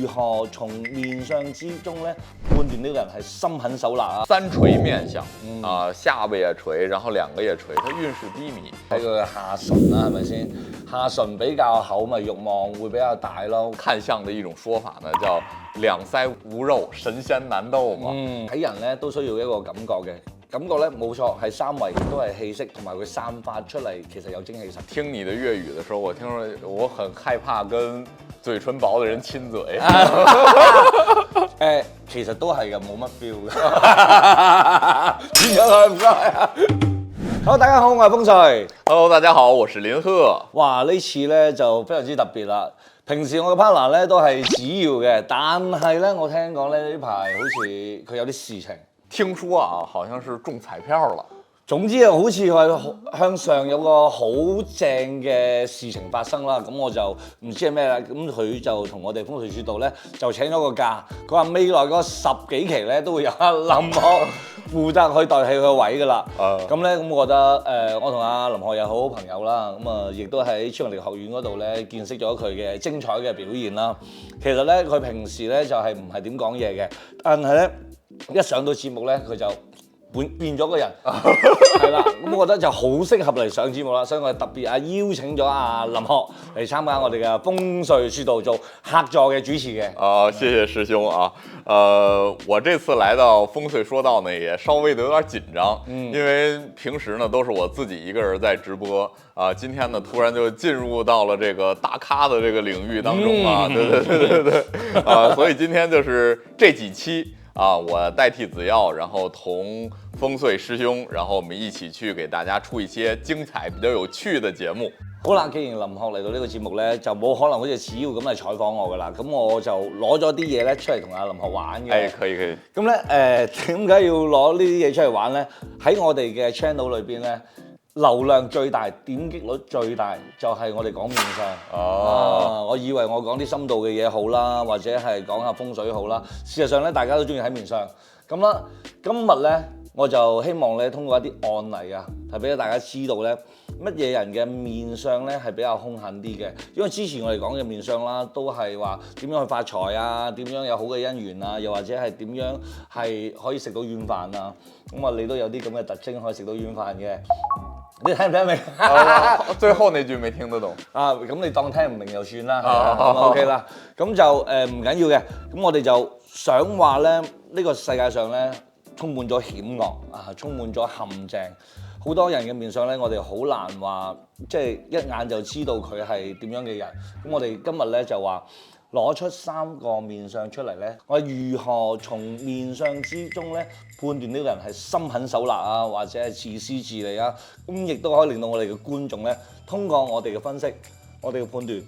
如何從面相之中咧判斷呢個人係心狠手辣啊？三垂面相下巴也垂，然后两个也垂，他运势低迷。睇佢嘅下唇啦，係咪先？下唇比較厚，咪慾望會比較大咯。看相的一種說法呢，叫兩腮無肉，神仙難鬥嘛。睇人咧都需要一個感覺嘅。感覺咧冇錯，係三圍都係氣息，同埋佢散發出嚟其實有精氣神。聽你的粵語的時候，我聽說我很害怕跟嘴唇薄的人親嘴。其實都係嘅，冇乜 feel 嘅。點解佢唔該？好，大家好，我係風水。Hello， 大家好，我是林鶴。哇，呢次咧就非常之特別啦。平時我嘅 partner 咧都係主要嘅，但係咧我聽講咧呢排好似佢有啲事情。聽說啊，好像是中彩票了。總之啊，好似係向上有個好正嘅事情發生啦。咁我就唔知係咩啦。咁佢就同我哋風水書道咧就請咗個假。佢話未來嗰10幾期咧都會有阿林學負責去代替佢個位噶啦。咁咧咁我覺得我同阿林學又好好朋友啦。咁啊亦都喺超能力學院嗰度咧見識咗佢嘅精彩嘅表現啦。其實咧佢平時咧就係唔係點講嘢嘅，但係咧一上到節目咧佢就變咗個人，係啦，咁我覺得就好適合嚟上節目啦，所以我哋特別邀請咗阿林學嚟參加我哋嘅風水書道做客座嘅主持嘅。謝謝師兄啊，我這次來到風水說道呢，也稍微的有點緊張，因為平時呢都是我自己一個人在直播啊，今天呢突然就進入到了這個大咖的這個領域當中啊，對，所以今天就是這幾期。我代替子耀，然後同風水師兄，然後我們一起去給大家出一些精彩、比較有趣的節目。好啦，既然林學嚟到呢個節目咧，就冇可能好似子耀咁嚟採訪我噶啦，咁我就攞咗啲嘢咧出嚟同阿林學玩嘅。可以。咁咧點解要攞呢啲嘢出嚟玩咧？喺我哋嘅 channel 裏邊咧，流量最大、點擊率最大就係我哋講面相。我以為我講啲深度嘅嘢好啦，或者係講下風水好啦。事實上咧，大家都中意睇面相。咁啦，今日咧我就希望咧通過一啲案例啊，係俾大家知道咧乜嘢人嘅面相咧係比較兇狠啲嘅。因為之前我哋講嘅面相啦，都係話點樣去發財啊，點樣有好嘅姻緣啊，又或者係點樣係可以食到軟飯啊。咁啊，你都有啲咁嘅特徵可以食到軟飯嘅。你聽唔聽得明？最後那句沒聽得懂。咁你當聽唔明就算啦。OK 啦。咁就唔緊要嘅。咁我哋就想話咧，呢個世界上咧充滿咗險惡充滿咗陷阱。好多人嘅面相咧，我哋好難話，即係一眼就知道佢係點樣嘅人。咁我哋今日咧就話攞出3個面相出嚟咧，我如何從面相之中咧判斷呢個人係心狠手辣啊，或者係自私自利啊，咁亦都可以令到我哋嘅觀眾咧，通過我哋嘅分析，我哋嘅判斷，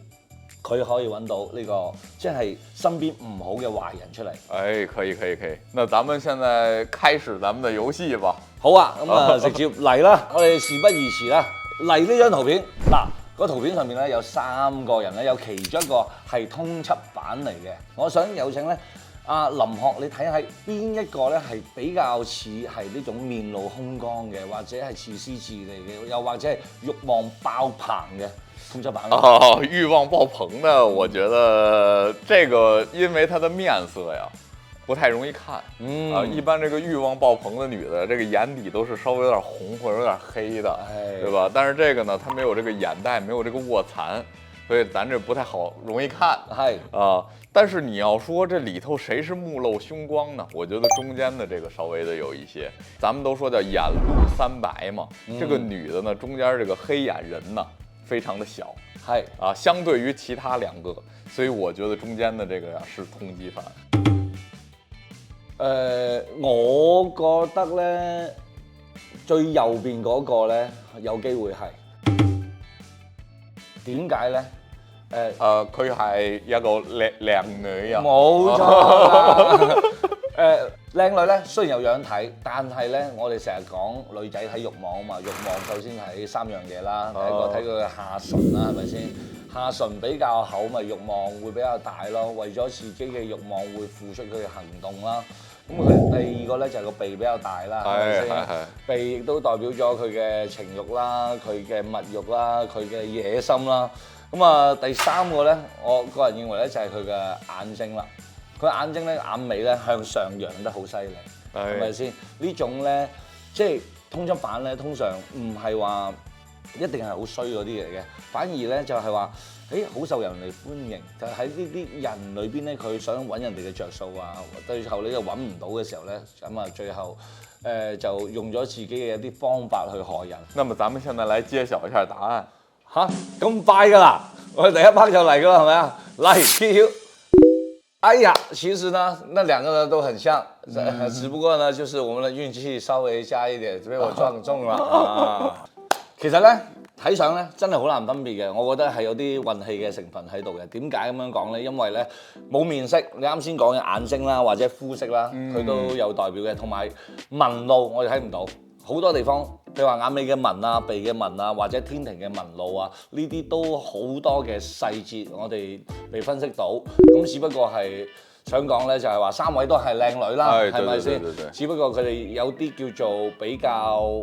佢可以揾到呢個即係身邊唔好嘅壞人出嚟。可以。那咱們現在開始咱們的遊戲吧。好啊，咁直接嚟啦，我哋事不宜遲啦，嚟呢張圖片嗱。個圖片上面咧有3個人咧，有其中一個係通緝犯嚟嘅。我想有請咧阿林學，你睇下邊一個咧係比較似係呢種面露兇光嘅，或者係自私自利嘅，又或者係慾望爆棚嘅通緝犯。慾望爆棚的，我覺得這個因為他的面色呀不太容易看。一般這個慾望爆棚的女的，這個眼底都是稍微有點紅或者有點黑的，對吧？但是這個呢，它沒有這個眼袋，沒有這個臥蠶，所以咱這不太好容易看。但是你要說這裡頭誰是目露凶光呢？我覺得中間的這個稍微的有一些，咱們都說叫眼露3白嘛。這個女的呢，中間這個黑眼人呢，非常的小，相對於其他2個，所以我覺得中間的這個呀是通緝犯。我覺得咧最右邊嗰個咧有機會係點解咧？佢係一個靚女啊！冇錯。靚女咧雖然有樣睇，但係咧我哋成日講女仔睇慾望啊嘛，慾望首先睇3樣嘢啦。第一個睇佢嘅下唇啦，係咪先？下唇比較厚，咪慾望會比較大咯。為咗自己嘅慾望會付出佢嘅行動啦。咁佢第二個咧就係個鼻比較大啦，係咪先？鼻亦都代表咗佢嘅情慾啦，佢嘅物慾啦，佢嘅野心啦。咁啊，第三個咧，我個人認為咧就係佢嘅眼睛啦。佢眼睛咧眼尾咧向上揚得好犀利，係咪先？呢種咧即係通緝犯咧，通常唔係話一定係好衰嗰啲嚟嘅，反而咧就係話，好受人哋歡迎，就喺呢啲人裏邊咧，佢想揾人哋嘅着數啊，最後你又揾唔到嘅時候咧，咁啊最後就用咗自己嘅一啲方法去害人。那麼咱們現在來揭曉一下答案。嚇咁快㗎啦！我哋第一 part 就嚟㗎啦，係咪啊？嚟揭曉。哎呀，其實呢，那兩個人都很像，只不過呢，就是我們的運氣稍微加一點，被我撞中了啊。其實咧睇相咧真係好難分別嘅，我覺得係有啲運氣嘅成分喺度嘅。點解咁樣講咧？因為咧冇面色，你啱先講嘅眼睛啦，或者膚色啦，佢都有代表嘅。同埋紋路我哋睇唔到，好多地方，譬如話眼尾嘅紋啊、鼻嘅紋啊，或者天庭嘅紋路啊，呢啲都好多嘅細節我哋未分析到。咁只不過係想講咧，就係話三位都係靚女啦，係咪先？只不過佢哋有啲叫做比較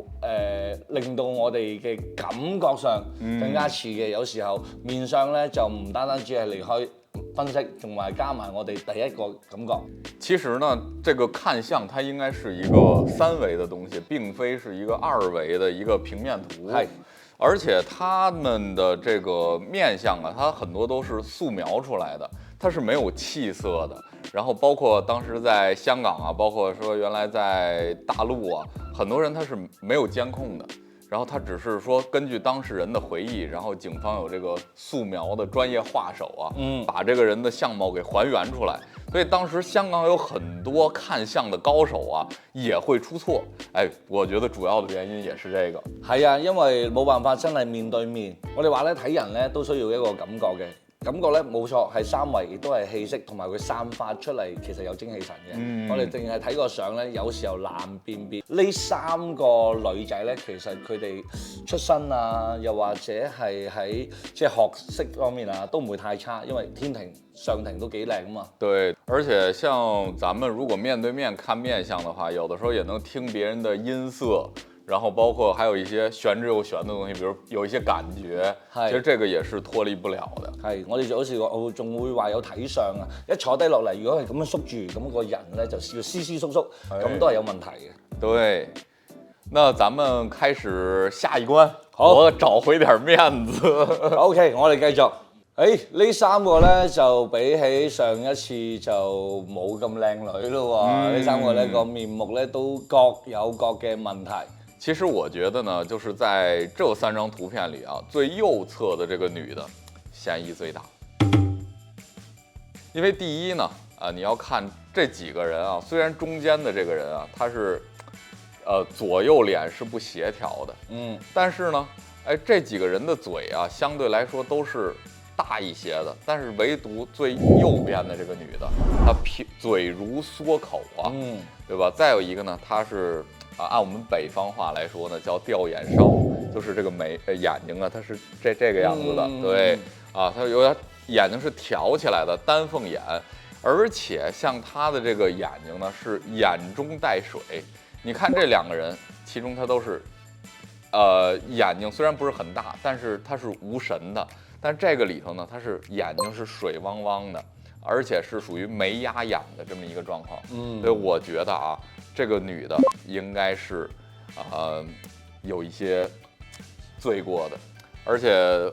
令到我哋嘅感覺上更加似嘅。有時候面上咧就唔單單只係離開分析，仲埋加埋我哋第一個感覺。其實呢，這個看相它應該是一個三維的東西，並非是一個二維的一個平面圖。係，而且他們的這個面相啊，它很多都是素描出來的，它是沒有氣色的。然後包括當時在香港啊，包括說原來在大陸啊，很多人他是沒有監控的。然後他只是說根據當事人的回憶，然後警方有這個素描的專業畫手啊，把這個人的相貌給還原出來。所以當時香港有很多看相的高手啊，也會出錯。哎，我覺得主要的原因也是這個。係啊，因為冇辦法真係面對面。我哋話咧睇人咧都需要一個感覺嘅。感覺咧冇錯係三維，亦都係氣息，同埋佢散發出嚟其實有精氣神嘅。我哋淨係睇個相咧，有時候難辨別。呢三個女仔咧，其實佢哋出身啊，又或者係喺即係學識方面啊，都唔會太差，因為天庭、上庭都幾靚啊嘛。對，而且像咱們如果面對面看面相的話，有的時候也能聽別人的音色。然後包括還有一些玄之又玄的東西，比如有一些感覺，其實這個也是脫離不了的。係，我哋就好似我仲會話有睇相啊，一坐低落嚟，如果係咁樣縮住，咁個人咧就要斯斯縮縮，咁都係有問題嘅。對，那咱們開始下一關，好，我找回點面子。OK， 我哋繼續。呢三個咧就比起上一次就冇咁靚女咯喎，呢三個咧個面目咧都各有各嘅問題。其實我覺得呢，就是在這三張圖片裡啊，最右側的這個女的嫌疑最大。因為第一呢，你要看這幾個人啊，雖然中間的這個人啊，他是，左右臉是不協調的，但是呢，這幾個人的嘴啊，相對來說都是大一些的，但是唯獨最右邊的這個女的，她嘴如縮口啊，對吧？再有一個呢，她是。按我們北方話來說呢，叫吊眼梢，就是這個眼睛啊，它是這個樣子的，對啊，它有點眼睛是挑起來的丹鳳眼，而且像他的這個眼睛呢是眼中帶水。你看這兩個人，其中他都是，眼睛雖然不是很大，但是它是無神的，但這個裡頭呢，它是眼睛是水汪汪的，而且是屬於眉壓眼的這麼一個狀況。所以我覺得啊。這個女的應該是，有一些罪過的，而且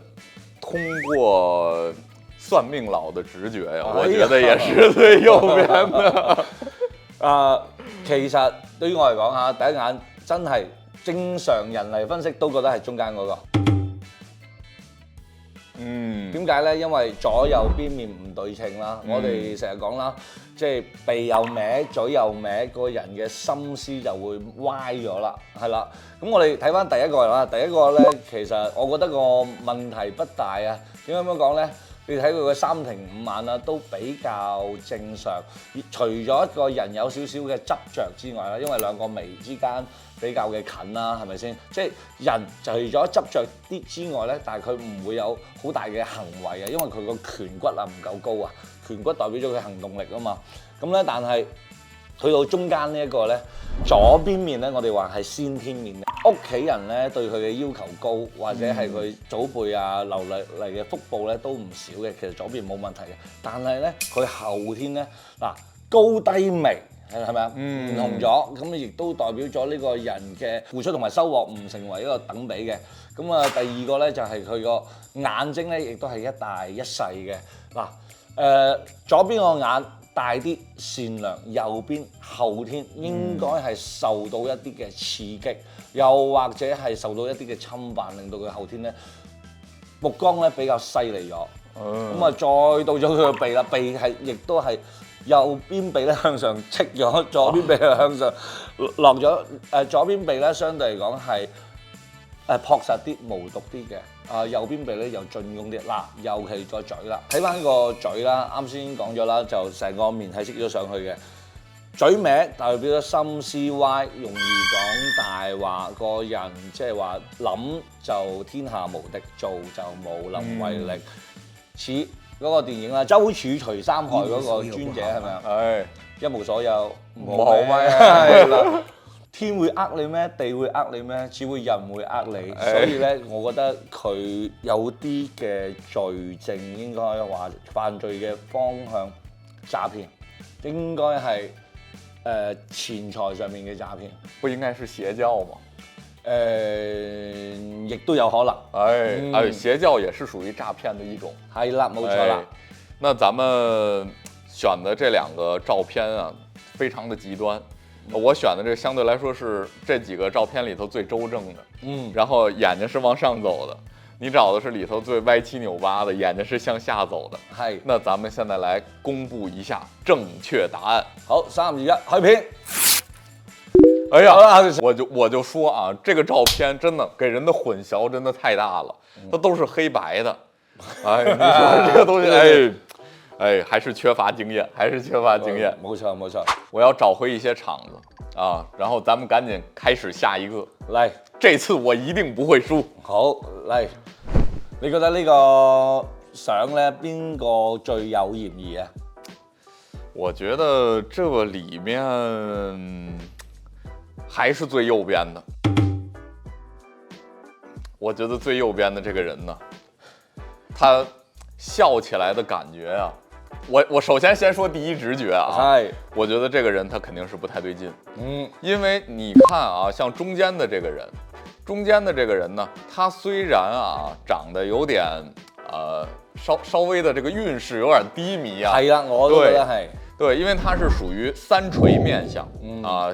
通過算命佬的直覺呀，我覺得也是最右邊的。其實對於我嚟講嚇，第一眼真係正常人嚟分析都覺得係中間嗰個。點解咧？因為左右邊面唔對稱啦。我哋成日講啦，即係鼻又歪，嘴又歪，個人嘅心思就會歪咗啦，係啦。咁我哋睇翻第一個啦，第一個咧，其實我覺得個問題不大啊。點解咁樣講咧？你睇佢嘅三庭五眼啊，都比較正常。除咗一個人有少少嘅執着之外啦，因為兩個眉之間比較嘅近啦，係咪先？即係人除咗執着啲之外咧，但係佢唔會有好大嘅行為啊，因為佢個顴骨啊唔夠高啊，顴骨代表咗佢行動力啊嘛。咁咧，但係去到中間呢一個咧，左邊面咧，我哋話係先天面嘅。屋企人咧對佢嘅要求高，或者係佢祖輩啊留嚟嘅福報咧都唔少嘅。其實左邊冇問題嘅，但係咧佢後天咧嗱高低微係咪啊？唔同咗，咁亦都代表咗呢個人嘅付出同埋收穫唔成為一個等比嘅。咁啊，第二個咧就係佢個眼睛咧，亦都係一大一細嘅嗱。左邊個眼大啲善良，右邊後天應該係受到一啲嘅刺激，又或者係受到一啲嘅侵犯，令到佢後天咧目光咧比較犀利咗。咁啊，再到咗佢個鼻啦，鼻係亦都係右邊鼻咧向上戚咗，左邊鼻係向上落咗。左邊鼻咧相對嚟講係樸實啲、無毒啲嘅。右邊鼻咧又進攻啲，嗱，尤其個嘴啦，睇翻個嘴啦，啱先講咗啦，就成個面係擠咗上去嘅，嘴歪代表咗心思歪，容易講大話，個人即係話諗就天下無敵，做就無能為力，似嗰個電影啦，周處除三害嗰個尊者係咪啊？係一無所有，冇咩係啦。天會呃你咩？地會呃你咩？只會人會呃你，所以咧，我覺得佢有啲嘅罪證應該話犯罪嘅方向詐騙，應該係錢財上面嘅詐騙。不應該是邪教嗎？亦都有可能。邪教也是屬於詐騙的一種。係啦，冇錯啦。那咱們選的這兩個照片啊，非常的極端。我選的這相對來說是這幾個照片裡頭最周正的，然後眼睛是往上走的，你找的是裡頭最歪七扭八的，眼睛是向下走的。係，那咱們現在來公布一下正確答案。好，3、2、1，開片。哎呀，我就說啊，這個照片真的給人的混淆真的太大了，它都是黑白的。哎，你說這個東西，還是缺乏經驗，還是缺乏經驗。冇錯，冇錯。我要找回一些場子啊，然後咱們趕緊開始下一個。來，這次我一定不會輸。好，嚟，你覺得呢個相呢，邊個最有嫌疑啊？我覺得這個裡面還是最右邊的。我覺得最右邊的這個人呢，他笑起來的感覺啊。我首先說第一直覺啊，我覺得這個人他肯定是不太對勁，因為你看啊，像中間的這個人呢，他雖然啊長得有點稍微的這個運勢有點低迷啊，係啦，我都覺得係，對，因為他是屬於三垂面相，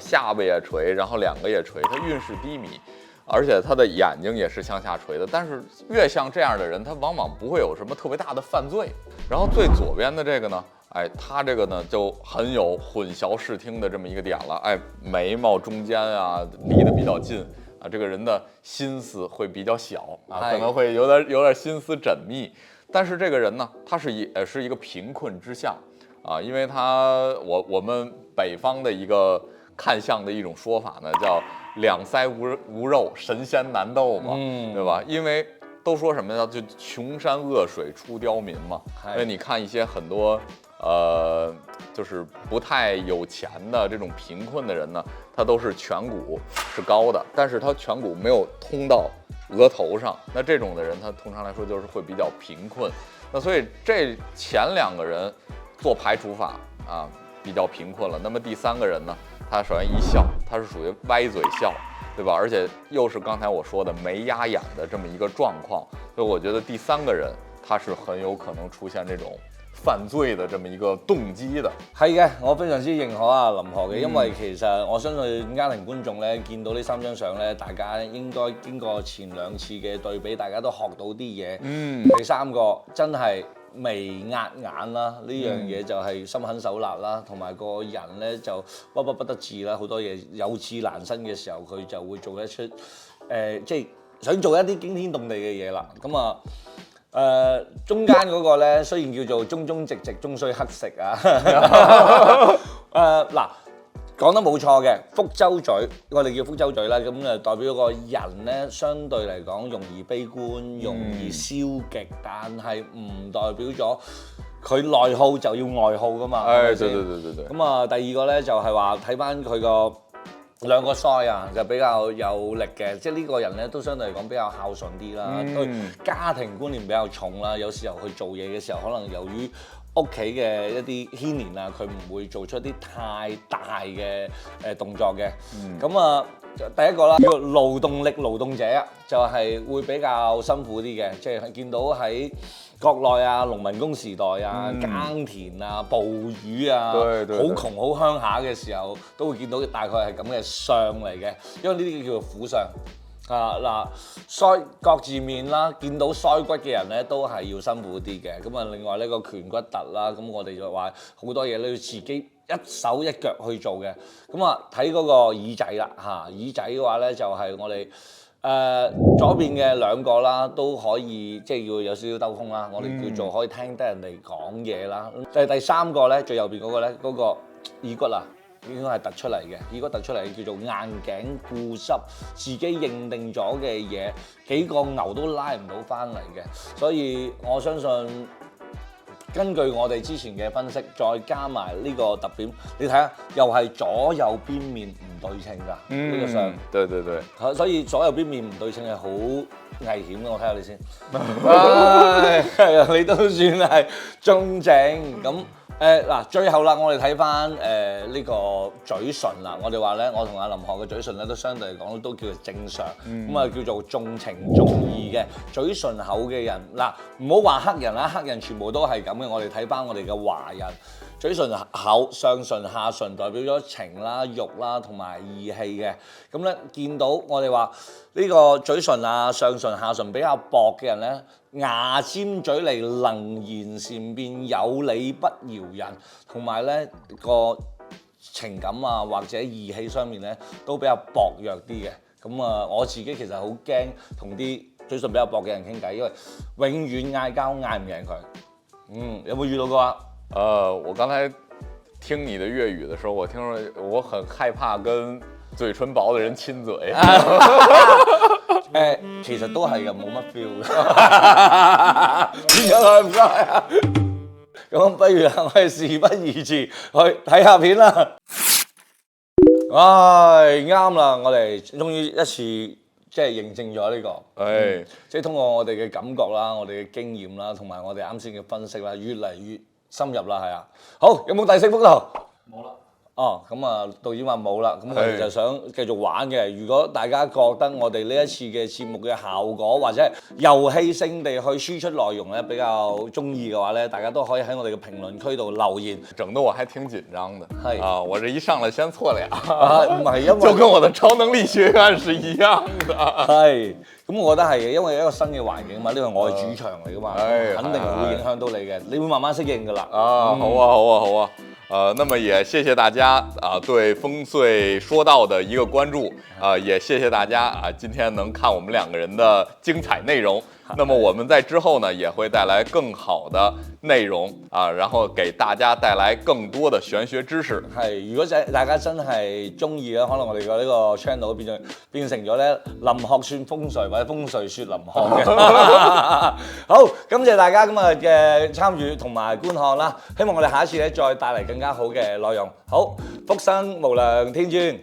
下巴也垂，然後兩個也垂，他運勢低迷。而且他的眼睛也是向下垂的，但是越像這樣的人，他往往不會有什麼特別大的犯罪。然後最左邊的這個呢，他這個呢就很有混淆視聽的這麼一個點了，眉毛中間啊離得比較近啊，這個人的心思會比較小啊，可能會有點心思縝密。但是這個人呢，他也是一個貧困之相啊，因為我們北方的一個看相的一種說法呢，叫兩腮無肉，神仙難鬥嘛，對吧？因為都說什麼呢？就窮山惡水出刁民嘛。因為你看一些很多就是不太有錢的這種貧困的人呢，他都是顴骨是高的，但是他顴骨沒有通到額頭上。那這種的人，他通常來說就是會比較貧困。那所以這前兩個人做排除法啊，比較貧困了。那麼第三個人呢？他首先一笑，他是屬於歪嘴笑，對吧？而且又是剛才我說的眉壓眼的這麼一個狀況，所以我覺得第三個人他是很有可能出現這種犯罪的這麼一個動機的。係嘅，我非常之認可啊林河嘅，因為其實我相信家庭觀眾咧見到呢3張相咧，大家應該經過前2次嘅對比，大家都學到啲嘢。第三個真係眉壓眼啦，呢樣嘢就係心狠手辣啦，同埋個人咧就屈屈不得志啦，好多嘢有志難伸嘅時候，佢就會做一出即係想做一啲驚天動地嘅嘢啦。咁啊中間嗰個咧雖然叫做忠忠直直，終須乞食啊。嗱。講得冇錯嘅，福州嘴，我哋叫福州嘴啦，咁就代表個人咧，相對嚟講容易悲觀，容易消極，但係唔代表咗佢內耗就要外耗噶嘛。哎，係咪先對。咁啊，第二個咧就係話睇翻佢個兩個腮啊，就比較有力嘅，即係呢個人咧都相對嚟講比較孝順啲啦，對家庭觀念比較重啦。有時候去做嘢嘅時候，可能由於屋企嘅一啲牽連啊，佢唔會做出一啲太大嘅動作嘅。咁啊，第一個啦，叫勞動力勞動者啊，就係會比較辛苦啲嘅，即係見到喺國內啊，農民工時代啊，耕田啊，捕魚啊，好窮好鄉下嘅時候，都會見到大概係咁嘅相嚟嘅，因為呢啲叫做苦相。嗱，腮各字面啦，見到腮骨嘅人咧都係要辛苦啲嘅。咁啊，另外呢個顴骨突啦，咁我哋就話好多嘢都要自己一手一腳去做嘅。咁啊，睇嗰個耳仔啦嚇，耳仔嘅話咧就係我哋左邊嘅兩個啦，都可以即係要有少少兜風啦，我哋叫做可以聽得人哋講嘢啦。第三個咧，最右邊嗰個咧，嗰個耳骨啊。應該係突出嚟嘅，耳骨突出嚟叫做硬頸固執，自己認定咗嘅嘢幾個牛都拉唔到翻嚟嘅，所以我相信根據我哋之前嘅分析，再加埋呢個特點，你睇下又係左右邊面唔對稱㗎，呢個相。對。所以左右邊面唔對稱係好危險嘅，我睇下你先。係啊，你都算係中正咁。嗱，最後啦，我哋睇翻呢個嘴唇啦。我哋話咧，我同阿林學嘅嘴唇咧都相對嚟講都叫做正常，咁啊叫做重情重義嘅嘴唇厚嘅人。嗱，唔好話黑人啦，黑人全部都係咁嘅。我哋睇翻我哋嘅華人，嘴唇厚，上唇下唇代表咗情啦、慾啦同埋義氣嘅。咁咧見到我哋話呢個嘴唇啊、上唇下唇比較薄嘅人咧，牙尖嘴利，能言善辯，有理不饒人，同埋咧個情感啊或者義氣上面咧都比較薄弱啲嘅。咁啊，我自己其實好驚同啲嘴唇比較薄嘅人傾偈，因為永遠嗌交嗌唔贏佢。有冇遇到過啊？我剛才聽你的粵語的時候，我聽說我很害怕跟嘴唇薄的人親嘴。其實都係嘅，冇乜 feel 嘅。唔該啊！咁不如我哋事不宜遲，去睇下片啦。唉，啱啦！我哋終於一次即係認證咗呢個，即係通過我哋嘅感覺啦、我哋嘅經驗啦，同埋我哋啱先嘅分析啦，越嚟越深入啦，係啊。好，有冇第四幅圖？冇啦。哦，咁啊，導演話冇啦，咁我哋就想繼續玩嘅。如果大家覺得我哋呢一次嘅節目嘅效果或者係遊戲性地去輸出內容咧比較中意嘅話咧，大家都可以喺我哋嘅評論區度留言。整得我還挺緊張的。係啊，我這一上來先錯了唔係因為就跟我的超能力學院是一樣的。係，咁我覺得係嘅，因為一個新嘅環境嘛，呢個我係主場嚟噶嘛，肯定會影響到你嘅，你會慢慢適應噶啦。好啊。那麼也謝謝大家啊，對風穗說道的一個關注啊，也謝謝大家啊，今天能看我們兩個人的精彩內容。那麼我們在之後呢，也會帶來更好的內容啊，然後給大家帶來更多的玄學知識。係，如果大家真係中意咧，可能我哋嘅呢個 channel 變成咗咧林學算風水或者風水說林學嘅。好，感謝大家今日嘅參與同埋觀看啦，希望我哋下一次咧再帶嚟更加好嘅內容。好，福生無量天尊。